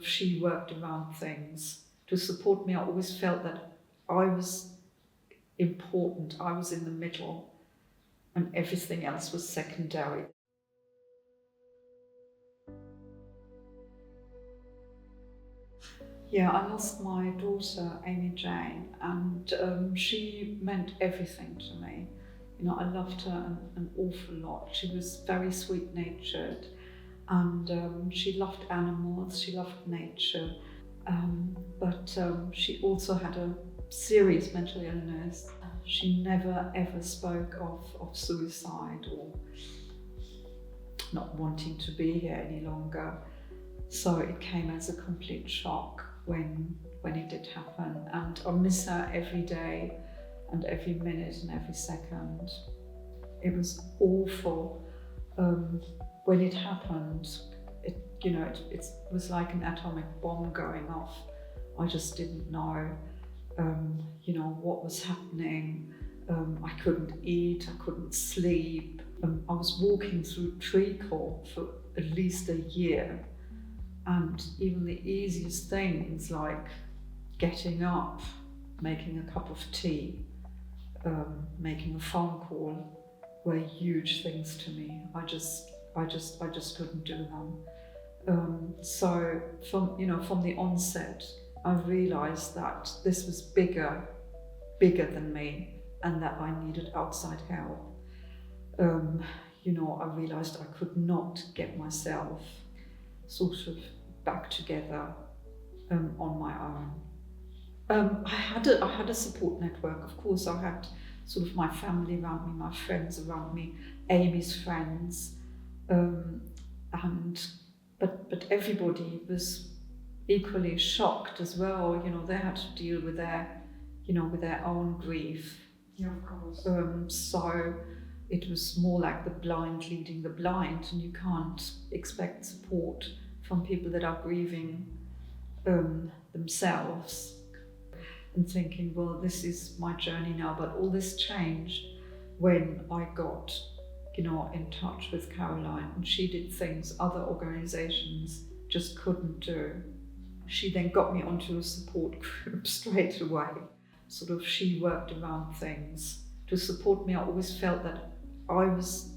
she worked around things to support me. I always felt that I was important, I was in the middle, and everything else was secondary. Yeah, I lost my daughter, Amy Jane, and she meant everything to me. You know, I loved her an awful lot. She was very sweet-natured, and she loved animals, she loved nature, but she also had a serious mental illness. She never ever spoke of suicide or not wanting to be here any longer. So it came as a complete shock when it did happen, and I miss her every day and every minute and every second. It was awful. When it happened, it was like an atomic bomb going off. I just didn't know, what was happening. I couldn't eat, I couldn't sleep. I was walking through treacle for at least a year, and even the easiest things like getting up, making a cup of tea, making a phone call were huge things to me. I just couldn't do them. So from the onset, I realised that this was bigger than me, and that I needed outside help. I realised I could not get myself sort of back together on my own. I had a support network, of course. I had sort of my family around me, my friends around me, Amy's friends, but everybody was equally shocked as well. They had to deal with their own grief. Yeah, of course. So it was more like the blind leading the blind, and you can't expect support from people that are grieving themselves and thinking, well, this is my journey now. But all this changed when I got, in touch with Caroline, and she did things other organizations just couldn't do. She then got me onto a support group straight away. Sort of, she worked around things to support me. I always felt that I was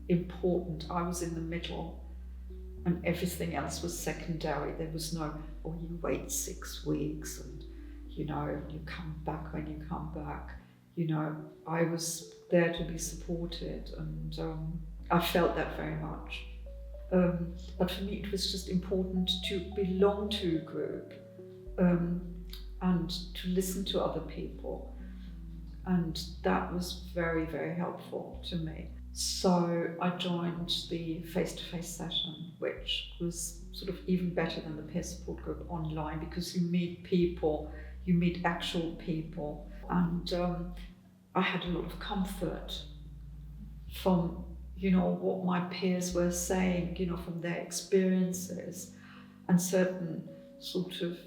important, I was in the middle, and everything else was secondary. There was no, you wait 6 weeks and, you come back when you come back. I was there to be supported, and I felt that very much. But for me, it was just important to belong to a group and to listen to other people. And that was very, very helpful to me. So I joined the face-to-face session, which was sort of even better than the peer support group online, because you meet people, you meet actual people. And I had a lot of comfort from, what my peers were saying, from their experiences, and certain sort of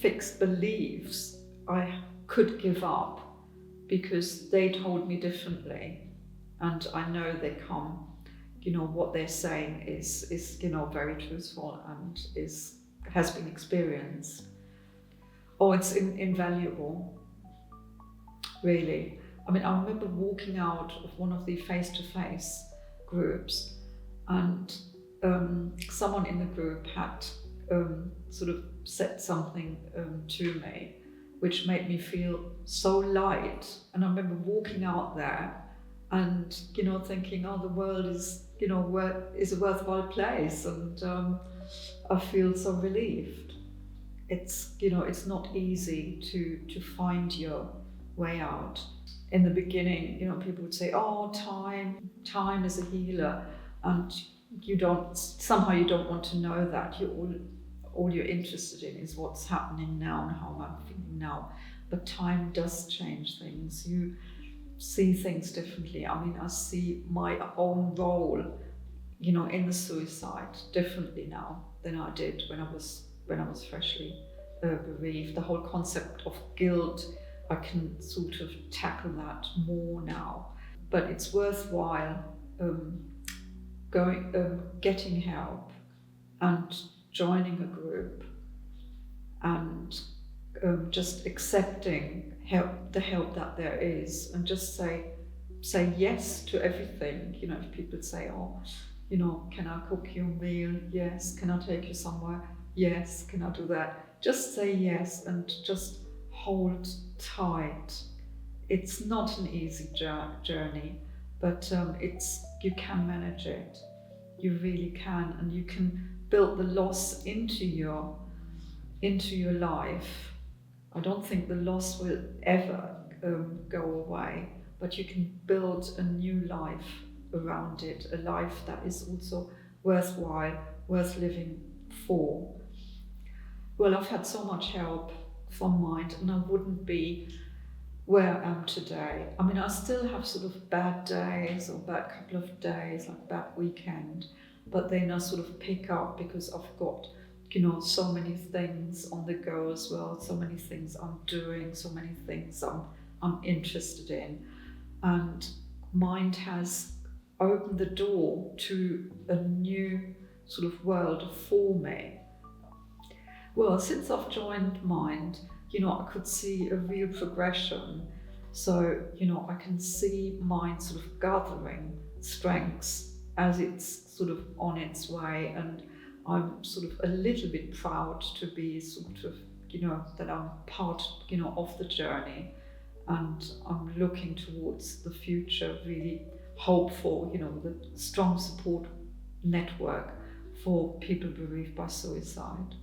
fixed beliefs I could give up because they told me differently. And I know they come, what they're saying is very truthful and has been experienced. Oh, it's invaluable, really. I mean, I remember walking out of one of the face-to-face groups, and someone in the group had sort of said something to me, which made me feel so light. And I remember walking out there and, thinking, the world is, is a worthwhile place, and I feel so relieved. It's, it's not easy to find your way out. In the beginning, people would say, time is a healer, and you don't want to know that. All you're interested in is what's happening now and how I'm feeling now. But time does change things. You see things differently. I mean, I see my own role, in the suicide differently now than I did when I was freshly bereaved. The whole concept of guilt, I can sort of tackle that more now. But it's worthwhile getting help and joining a group just accepting the help that there is, and just say yes to everything. You know, if people say, oh, you know, can I cook you a meal? Yes. Can I take you somewhere? Yes. Can I do that? Just say yes and just hold tight. It's not an easy journey, but you can manage it. You really can, and you can build the loss into your life. I don't think the loss will ever go away, but you can build a new life around it, a life that is also worthwhile, worth living for. Well, I've had so much help from Mind, and I wouldn't be where I am today. I mean, I still have sort of bad days or bad couple of days, like bad weekend, but then I sort of pick up because I've got, you know, so many things on the go as well, so many things I'm doing, so many things I'm interested in. And Mind has opened the door to a new sort of world for me. Well, since I've joined Mind, you know, I could see a real progression. So, you know, I can see Mind sort of gathering strengths as it's sort of on its way, and I'm sort of a little bit proud to be sort of, you know, that I'm part, you know, of the journey, and I'm looking towards the future, really hopeful, you know, with a strong support network for people bereaved by suicide.